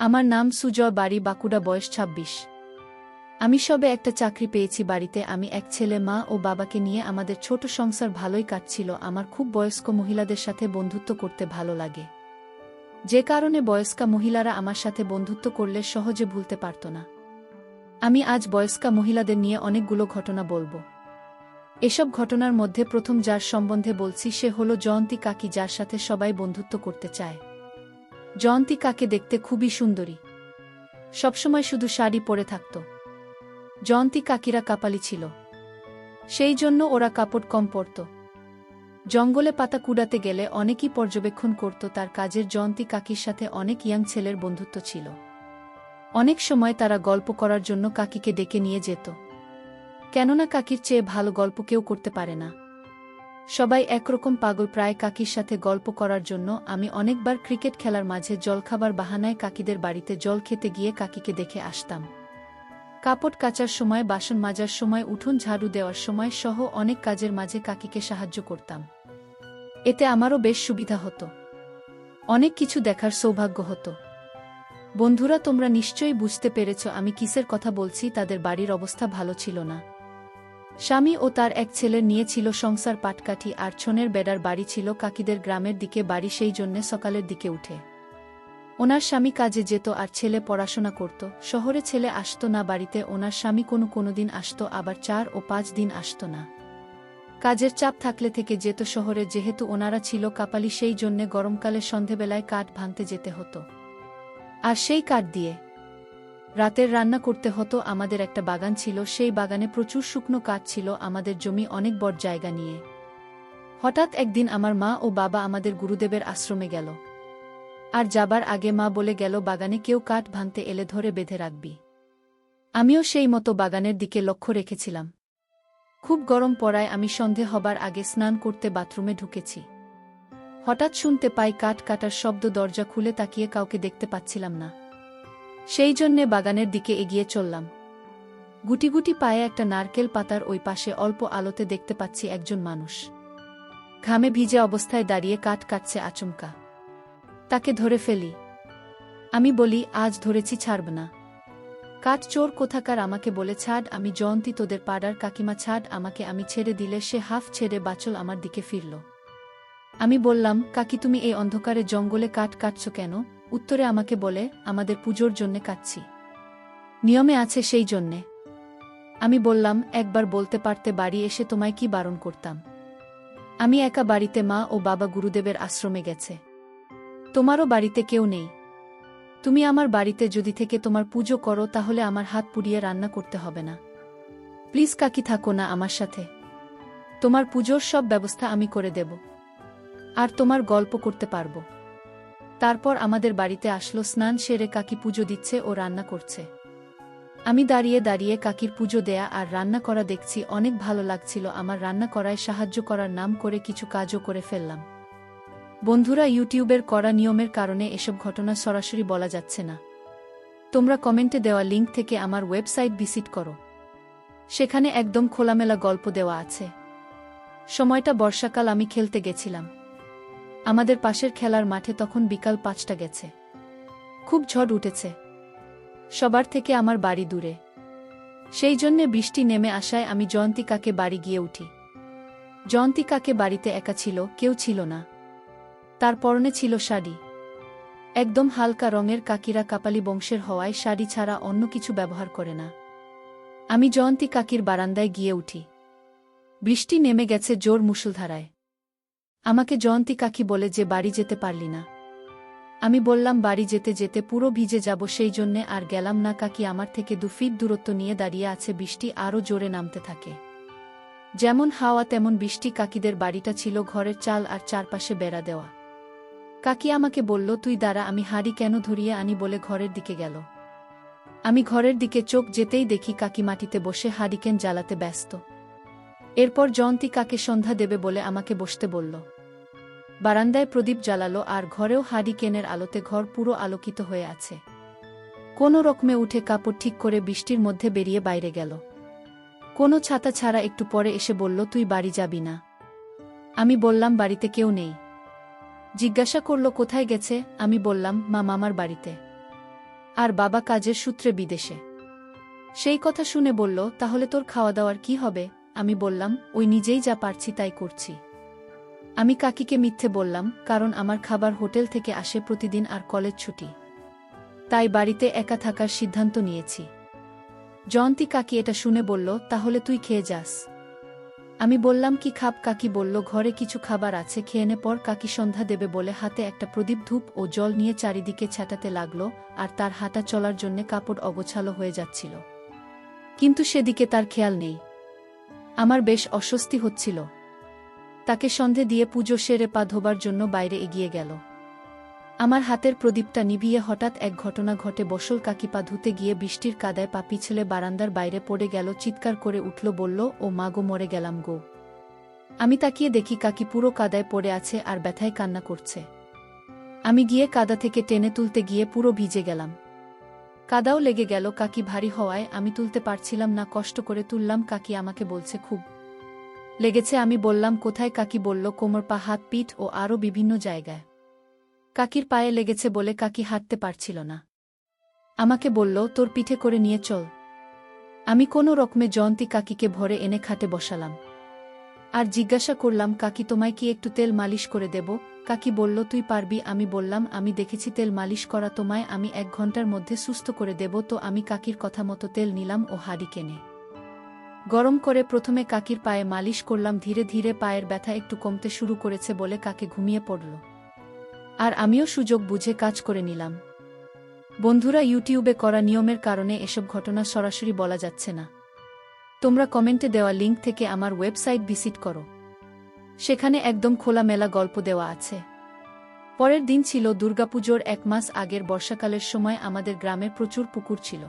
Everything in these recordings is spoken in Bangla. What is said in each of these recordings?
আমার নাম সুজয়, বাড়ি বাঁকুড়া, বয়স ২৬। আমি সবে একটা চাকরি পেয়েছি। বাড়িতে আমি এক ছেলে, মা ও বাবাকে নিয়ে আমাদের ছোট সংসার ভালোই কাটছিল। আমার খুব বয়স্ক মহিলাদের সাথে বন্ধুত্ব করতে ভালো লাগে, যে কারণে বয়স্কা মহিলারা আমার সাথে বন্ধুত্ব করলে সহজে ভুলতে পারত না। আমি আজ বয়স্কা মহিলাদের নিয়ে অনেকগুলো ঘটনা বলবো। এসব ঘটনার মধ্যে প্রথম যার সম্বন্ধে বলছি সে হলো জয়ন্তী কাকি, যার সাথে সবাই বন্ধুত্ব করতে চায়। জয়ন্তী কাকে দেখতে খুবই সুন্দরী, সবসময় শুধু শাড়ি পরে থাকত। জয়ন্তী কাকিরা কাপালি ছিল, সেই জন্য ওরা কাপড় কম পরত। জঙ্গলে পাতা কুড়াতে গেলে অনেকেই পর্যবেক্ষণ করত তার কাজের। জয়ন্তী কাকির সাথে অনেক ইয়াং ছেলের বন্ধুত্ব ছিল। অনেক সময় তারা গল্প করার জন্য কাকিকে ডেকে নিয়ে যেত, কেননা কাকির চেয়ে ভালো গল্প কেউ করতে পারে না। সবাই একরকম পাগল প্রায় কাকির সাথে গল্প করার জন্য। আমি অনেকবার ক্রিকেট খেলার মাঝে জলখাবার বাহানায় কাকিদের বাড়িতে জল খেতে গিয়ে কাকিকে দেখে আসতাম। কাপড় কাচার সময়, বাসন মাজার সময়, উঠোন ঝাড়ু দেওয়ার সময় সহ অনেক কাজের মাঝে কাকিকে সাহায্য করতাম। এতে আমারও বেশ সুবিধা হতো, অনেক কিছু দেখার সৌভাগ্য হতো। বন্ধুরা, তোমরা নিশ্চয়ই বুঝতে পেরেছ আমি কিসের কথা বলছি। তাদের বাড়ির অবস্থা ভালো ছিল না। স্বামী ও তার এক ছেলের নিয়ে ছিল সংসার পাটকাঠি, আর ছনের বেড়ার বাড়ি ছিল কাকিদের গ্রামের দিকে বাড়ি। সেই জন্যে সকালের দিকে উঠে ওনার স্বামী কাজে যেত আর ছেলে পড়াশোনা করত। শহরে ছেলে আসত না বাড়িতে, ওনার স্বামী কোনো দিন আসত, আবার ৪ ও ৫ দিন আসত না। কাজের চাপ থাকলে থেকে যেত শহরে। যেহেতু ওনারা ছিল কাপালি, সেই জন্যে গরমকালে সন্ধেবেলায় কাঠ ভাঙতে যেতে হতো, আর সেই কাঠ দিয়ে রাতের রান্না করতে হতো। আমাদের একটা বাগান ছিল, সেই বাগানে প্রচুর শুকনো কাঠ ছিল। আমাদের জমি অনেক বড় জায়গা নিয়ে। হঠাৎ একদিন আমার মা ও বাবা আমাদের গুরুদেবের আশ্রমে গেল, আর যাবার আগে মা বলে গেল, বাগানে কেউ কাঠ ভাঙতে এলে ধরে বেঁধে রাখবি। আমিও সেই মতো বাগানের দিকে লক্ষ্য রেখেছিলাম। খুব গরম পড়ায় আমি সন্ধে হবার আগে স্নান করতে বাথরুমে ঢুকেছি। হঠাৎ শুনতে পাই কাঠ কাটার শব্দ। দরজা খুলে তাকিয়ে কাউকে দেখতে পাচ্ছিলাম না, সেই জন্যে বাগানের দিকে এগিয়ে চললাম। গুটি গুটি পায়ে একটা নারকেল পাতার ওই পাশে অল্প আলোতে দেখতে পাচ্ছি একজন মানুষ ঘামে ভিজে অবস্থায় দাঁড়িয়ে কাঠ কাটছে। আচমকা তাকে ধরে ফেলি। আমি বলি, আজ ধরেছি, ছাড়ব না। কাঠ চোর কোথাকার, আমাকে বলে ছাড়। আমি জয়ন্তী, তোদের পাড়ার কাকিমা, ছাড় আমাকে। আমি ছেড়ে দিলে সে হাফ ছেড়ে বাচল আমার দিকে ফিরল। আমি বললাম, কাকি তুমি এই অন্ধকারে জঙ্গলে কাঠ কাটছ কেন? উত্তরে আমাকে বলে, আমাদের পুজোর জন্যে কাটছি, নিয়মে আছে সেই জন্যে। আমি বললাম, একবার বলতে পারতে, বাড়ি এসে তোমায় কি বারণ করতাম? আমি একা বাড়িতে, মা ও বাবা গুরুদেবের আশ্রমে গেছে, তোমারও বাড়িতে কেউ নেই। তুমি আমার বাড়িতে যদি থেকে তোমার পুজো করো তাহলে আমার হাত পুড়িয়ে রান্না করতে হবে না। প্লিজ কাকি, থাকো না আমার সাথে। তোমার পুজোর সব ব্যবস্থা আমি করে দেব, আর তোমার গল্প করতে পারবো। তারপর আমাদের বাড়িতে আসলো। স্নান সেরে কাকি পুজো দিচ্ছে ও রান্না করছে। আমি দাঁড়িয়ে দাঁড়িয়ে কাকির পুজো দেয়া আর রান্না করা দেখছি। অনেক ভালো লাগছিল। আমার রান্না করায় সাহায্য করার নাম করে কিছু কাজও করে ফেললাম। বন্ধুরা, ইউটিউবের করা নিয়মের কারণে এসব ঘটনা সরাসরি বলা যাচ্ছে না। তোমরা কমেন্টে দেওয়া লিঙ্ক থেকে আমার ওয়েবসাইট ভিজিট করো, সেখানে একদম খোলামেলা গল্প দেওয়া আছে। সময়টা বর্ষাকাল। আমি খেলতে গেছিলাম আমাদের পাশের খেলার মাঠে। তখন বিকাল ৫টা গেছে, খুব ঝড় উঠেছে। সবার থেকে আমার বাড়ি দূরে, সেই জন্যে বৃষ্টি নেমে আসায় আমি জয়ন্তী কাকে বাড়ি গিয়ে উঠি। জয়ন্তী কাকে বাড়িতে একা ছিল, কেউ ছিল না। তার পরনে ছিল শাড়ি, একদম হালকা রঙের। কাকিরা কাপালি বংশের হওয়ায় শাড়ি ছাড়া অন্য কিছু ব্যবহার করে না। আমি জয়ন্তী কাকির বারান্দায় গিয়ে উঠি। বৃষ্টি নেমে গেছে জোর মুষলধারায়। আমাকে জয়ন্তী কাকি বলে যে বাড়ি যেতে পারলি না। আমি বললাম, বাড়ি যেতে যেতে পুরো ভিজে যাব, সেই জন্যে আর গেলাম না। কাকি আমার থেকে 2 ফিট দূরত্ব নিয়ে দাঁড়িয়ে আছে। বৃষ্টি আরও জোরে নামতে থাকে, যেমন হাওয়া তেমন বৃষ্টি। কাকিদের বাড়িটা ছিল ঘরের চাল আর চারপাশে বেড়া দেওয়া। কাকি আমাকে বলল, তুই দাঁড়া, আমি হাঁড়ি কেন ধরিয়ে আনি, বলে ঘরের দিকে গেল। আমি ঘরের দিকে চোখ যেতেই দেখি কাকি মাটিতে বসে হাঁড়িকেন জ্বালাতে ব্যস্ত। এরপর জয়ন্তী কাকে সন্ধ্যা দেবে বলে আমাকে বসতে বলল। বারান্দায় প্রদীপ জ্বালালো, আর ঘরেও হাঁড়িকেনের আলোতে ঘর পুরো আলোকিত হয়ে আছে। কোনো রকমে উঠে কাপড় ঠিক করে বৃষ্টির মধ্যে বেরিয়ে বাইরে গেল। কোনো ছাতা ছাড়া একটু পরে এসে বলল, তুই বাড়ি যাবি না? আমি বললাম, বাড়িতে কেউ নেই। জিজ্ঞাসা করল, কোথায় গেছে? আমি বললাম, মা মামার বাড়িতে। আর বাবা কাজের সূত্রে বিদেশে। সেই কথা শুনে বলল, তাহলে তোর খাওয়া দাওয়ার কি হবে? আমি বললাম, ওই নিজেই যা পারছি তাই করছি। আমি কাকিকে মিথ্যে বললাম, কারণ আমার খাবার হোটেল থেকে আসে প্রতিদিন আর কলেজ ছুটি, তাই বাড়িতে একা থাকার সিদ্ধান্ত নিয়েছি। জয়ন্তী কাকি এটা শুনে বলল, তাহলে তুই খেয়ে যাস। আমি বললাম, কি খাব? কাকি বলল, ঘরে কিছু খাবার আছে, খেয়ে নে পর। কাকি সন্ধ্যা দেবে বলে হাতে একটা প্রদীপ, ধূপ ও জল নিয়ে চারিদিকে ছাটাতে লাগল, আর তার হাঁটা চলার জন্যে কাপড় অগোছালো হয়ে যাচ্ছিল, কিন্তু সেদিকে তার খেয়াল নেই। আমার বেশ অস্বস্তি হচ্ছিল। তাকে সন্ধে দিয়ে পুজো সেরে পা ধোবার জন্য বাইরে এগিয়ে গেল। আমার হাতের প্রদীপটা নিভিয়ে হঠাৎ এক ঘটনা ঘটে। বসল কাকি পা ধুতে গিয়ে বৃষ্টির কাদায় পা পিছলে বারান্দার বাইরে পড়ে গেল, চিৎকার করে উঠল, বলল, ও মা গো, মরে গেলাম গো। আমি তাকিয়ে দেখি কাকি পুরো কাদায় পড়ে আছে আর ব্যথায় কান্না করছে। আমি গিয়ে কাদা থেকে টেনে তুলতে গিয়ে পুরো ভিজে গেলাম। কাদাও লেগে গেল। কাকি ভারী হওয়ায় আমি তুলতে পারছিলাম না, কষ্ট করে তুললাম। কাকি আমাকে বলছে, খুব লেগেছে। আমি বললাম, কোথায়? কাকি বলল, কোমর, পা, হাত, পিঠ ও আরও বিভিন্ন জায়গায়। কাকির পায়ে লেগেছে বলে কাকি হাঁটতে পারছিল না। আমাকে বলল, তোর পিঠে করে নিয়ে চল। আমি কোনো রকমে জয়ন্তী কাকিকে ভরে এনে খাটে বসালাম, আর জিজ্ঞাসা করলাম, কাকি তোমায় কি একটু তেল মালিশ করে দেব? কাকি বলল, তুই পারবি। আমি বললাম, আমি দেখেছি তেল মালিশ করা, তোমায় আমি 1 ঘন্টার মধ্যে সুস্থ করে দেব। তো আমি কাকির কথা মতো তেল নিলাম ও হাঁড়ি কেনে গরম করে প্রথমে কাকির পায়ে মালিশ করলাম। ধীরে ধীরে পায়ের ব্যথা একটু কমতে শুরু করেছে বলে কাকি ঘুমিয়ে পড়ল, আর আমিও সুযোগ বুঝে কাজ করে নিলাম। বন্ধুরা, ইউটিউবে করা নিয়মের কারণে এসব ঘটনা সরাসরি বলা যাচ্ছে না। তোমরা কমেন্টে দেওয়া লিঙ্ক থেকে আমার ওয়েবসাইট ভিজিট করো, সেখানে একদম খোলামেলা গল্প দেওয়া আছে। পরের দিন ছিল দুর্গাপুজোর 1 মাস আগের বর্ষাকালের সময়। আমাদের গ্রামে প্রচুর পুকুর ছিল।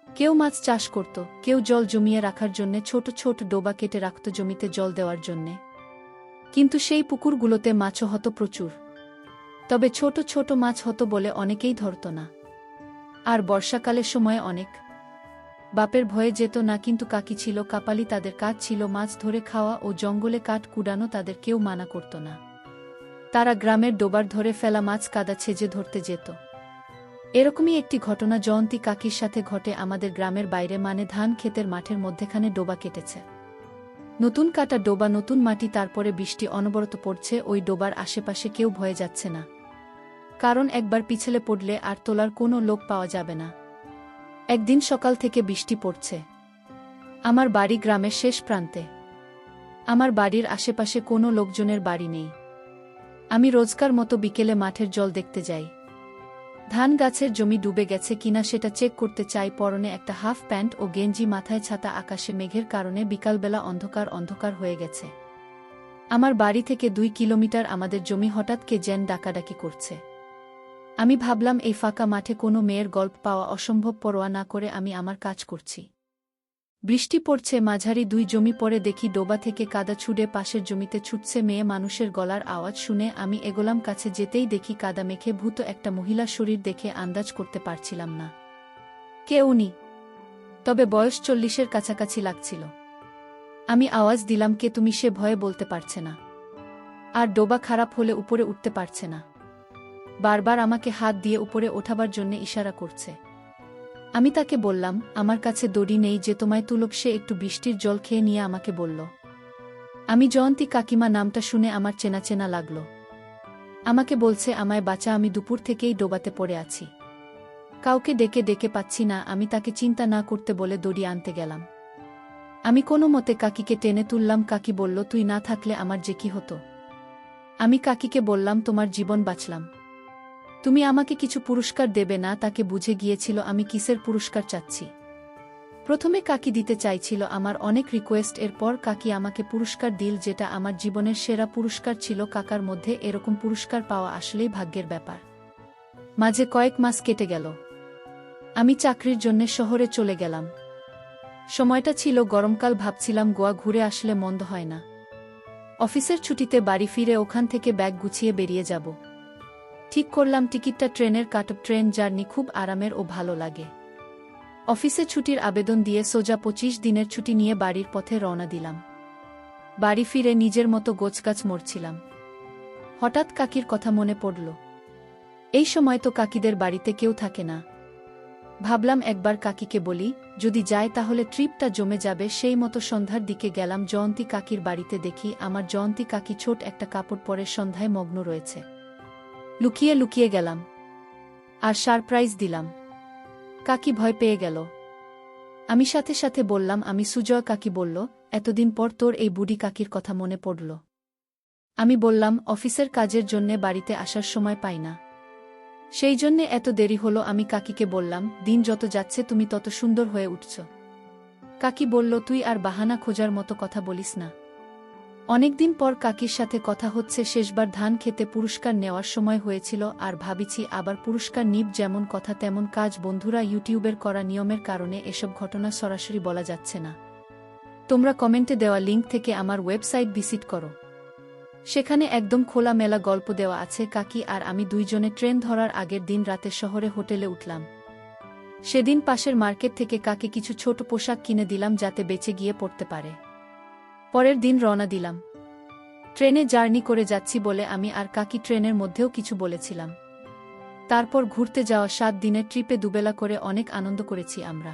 কেউ মাছ চাষ করত, কেউ জল জমিয়ে রাখার জন্যে ছোট ছোট ডোবা কেটে রাখত জমিতে জল দেওয়ার জন্যে। কিন্তু সেই পুকুরগুলোতে মাছও হতো প্রচুর, তবে ছোট ছোট মাছ হতো বলে অনেকেই ধরত না। আর বর্ষাকালের সময় অনেক বাপের ভয়ে যেত না, কিন্তু কাকি ছিল কাপালি, তাদের কাজ ছিল মাছ ধরে খাওয়া ও জঙ্গলে কাঠ কুড়ানো, তাদের কেউ মানা করত না। তারা গ্রামের ডোবার ধরে ফেলা মাছ কাদা ছেজে ধরতে যেত। এরকমই একটি ঘটনা জয়ন্তী কাকির সাথে ঘটে। আমাদের গ্রামের বাইরে, মানে ধান ক্ষেতের মাঠের মধ্যেখানে ডোবা কেটেছে। নতুন কাটা ডোবা, নতুন মাটি, তারপরে বৃষ্টি অনবরত পড়ছে। ওই ডোবার আশেপাশে কেউ ভয়ে যাচ্ছে না, কারণ একবার পিছলে পড়লে আর তোলার কোনো লোক পাওয়া যাবে না। একদিন সকাল থেকে বৃষ্টি পড়ছে। আমার বাড়ি গ্রামের শেষ প্রান্তে। আমার বাড়ির আশেপাশে কোনো লোকজনের বাড়ি নেই। আমি রোজকার মতো বিকেলে মাঠের জল দেখতে যাই। ধান গাছের জমি ডুবে গেছে কিনা সেটা চেক করতে চাই। পরনে একটা হাফ প্যান্ট ও গেঞ্জি, মাথায় ছাতা। আকাশে মেঘের কারণে বিকালবেলা অন্ধকার অন্ধকার হয়ে গেছে। আমার বাড়ি থেকে 2 কিলোমিটার আমাদের জমি। হঠাৎ কে যেন ডাকাডাকি করছে। আমি ভাবলাম, এই ফাঁকা মাঠে কোনো মেয়ের গল্প পাওয়া অসম্ভব। পরোয়া না করে আমি আমার কাজ করছি। বৃষ্টি পড়ছে, মাঝারি 2 জমি পরে দেখি ডোবা থেকে কাদা ছুঁড়ে পাশের জমিতে ছুটছে মেয়ে মানুষের গলার আওয়াজ শুনে আমি এগোলাম। কাছে যেতেই দেখি কাদা মেখে ভূত একটা মহিলা। শরীর দেখে আন্দাজ করতে পারছিলাম না কে উনি, তবে বয়স 40-এর কাছাকাছি লাগছিল। আমি আওয়াজ দিলাম, কে তুমি? সে ভয়ে বলতে পারছে না, আর ডোবা খারাপ হলে উপরে উঠতে পারছে না। বারবার আমাকে হাত দিয়ে উপরে ওঠাবার জন্য ইশারা করছে। আমি তাকে বললাম, আমার কাছে দড়ি নেই যে তোমায় তুলক। সে একটু বৃষ্টির জল খেয়ে নিয়ে আমাকে বলল, আমি জয়ন্তী কাকিমা। নামটা শুনে আমার চেনা চেনা লাগল। আমাকে বলছে, আমায় বাঁচা, আমি দুপুর থেকেই ডোবাতে পড়ে আছি, কাউকে ডেকে ডেকে পাচ্ছি না। আমি তাকে চিন্তা না করতে বলে দড়ি আনতে গেলাম। আমি কোনো মতে কাকিকে টেনে তুললাম। কাকি বলল, তুই না থাকলে আমার যে কি হতো? আমি কাকিকে বললাম, তোমার জীবন বাঁচলাম, তুমি আমাকে কিছু পুরস্কার দেবে না? তাকে বুঝে গিয়েছিল আমি কিসের পুরস্কার চাচ্ছি। প্রথমে কাকি দিতে চাইছিল আমার অনেক রিকোয়েস্ট, এরপর কাকি আমাকে পুরস্কার দিল, যেটা আমার জীবনের সেরা পুরস্কার ছিল। কাকার মধ্যে এরকম পুরস্কার পাওয়া আসলেই ভাগ্যের ব্যাপার। মাঝে কয়েক মাস কেটে গেল। আমি চাকরির জন্য শহরে চলে গেলাম। সময়টা ছিল গরমকাল। ভাবছিলাম, গোয়া ঘুরে আসলে মন্দ হয় না। অফিসের ছুটিতে বাড়ি ফিরে ওখান থেকে ব্যাগ গুছিয়ে বেরিয়ে যাব। ঠিক করলাম টিকিটটা ট্রেনের কাটব। ট্রেন জার্নি খুব আরামের ও ভালো লাগে। অফিসে ছুটির আবেদন দিয়ে সোজা 25 দিনের ছুটি নিয়ে বাড়ির পথে রওনা দিলাম। বাড়ি ফিরে নিজের মতো গোছগাছ মরছিলাম। হঠাৎ কাকির কথা মনে পড়ল। এই সময় তো কাকিদের বাড়িতে কেউ থাকে না। ভাবলাম একবার কাকিকে বলি, যদি যায় তাহলে ট্রিপটা জমে যাবে। সেই মতো সন্ধ্যার দিকে গেলাম জয়ন্তী কাকির বাড়িতে। দেখি আমার জয়ন্তী কাকি ছোট একটা কাপড় পরে সন্ধ্যায় মগ্ন রয়েছে। লুকিয়ে লুকিয়ে গেলাম আর সারপ্রাইজ দিলাম। কাকি ভয় পেয়ে গেল। আমি সাথে সাথে বললাম, আমি সুজয়। কাকি বলল, এতদিন পর তোর এই বুড়ি কাকির কথা মনে পড়ল? আমি বললাম, অফিসের কাজের জন্যে বাড়িতে আসার সময় পাই না, সেই জন্যে এত দেরি হলো। আমি কাকিকে বললাম, দিন যত যাচ্ছে তুমি তত সুন্দর হয়ে উঠছ। কাকি বলল, তুই আর বাহানা খোঁজার মতো কথা বলিস না। অনেকদিন পর কাকির সাথে কথা হচ্ছে। শেষবার ধান খেতে পুরস্কার নেওয়ার সময় হয়েছিল, আর ভাবিছি আবার পুরস্কার নিব। যেমন কথা তেমন কাজ। বন্ধুরা, ইউটিউবের করা নিয়মের কারণে এসব ঘটনা সরাসরি বলা যাচ্ছে না। তোমরা কমেন্টে দেওয়া লিঙ্ক থেকে আমার ওয়েবসাইট ভিজিট করো, সেখানে একদম খোলামেলা গল্প দেওয়া আছে। কাকি আর আমি দুইজনে ট্রেন ধরার আগের দিন রাতে শহরে হোটেলে উঠলাম। সেদিন পাশের মার্কেট থেকে কাকে কিছু ছোট পোশাক কিনে দিলাম যাতে বেঁচে গিয়ে পড়তে পারে। পরের দিন রওনা দিলাম। ট্রেনে জার্নি করে যাচ্ছি বলে আমি আর কাকি ট্রেনের মধ্যেও কিছু বলেছিলাম। তারপর ঘুরতে যাওয়া 7 দিনের ট্রিপে দুবেলা করে অনেক আনন্দ করেছি আমরা।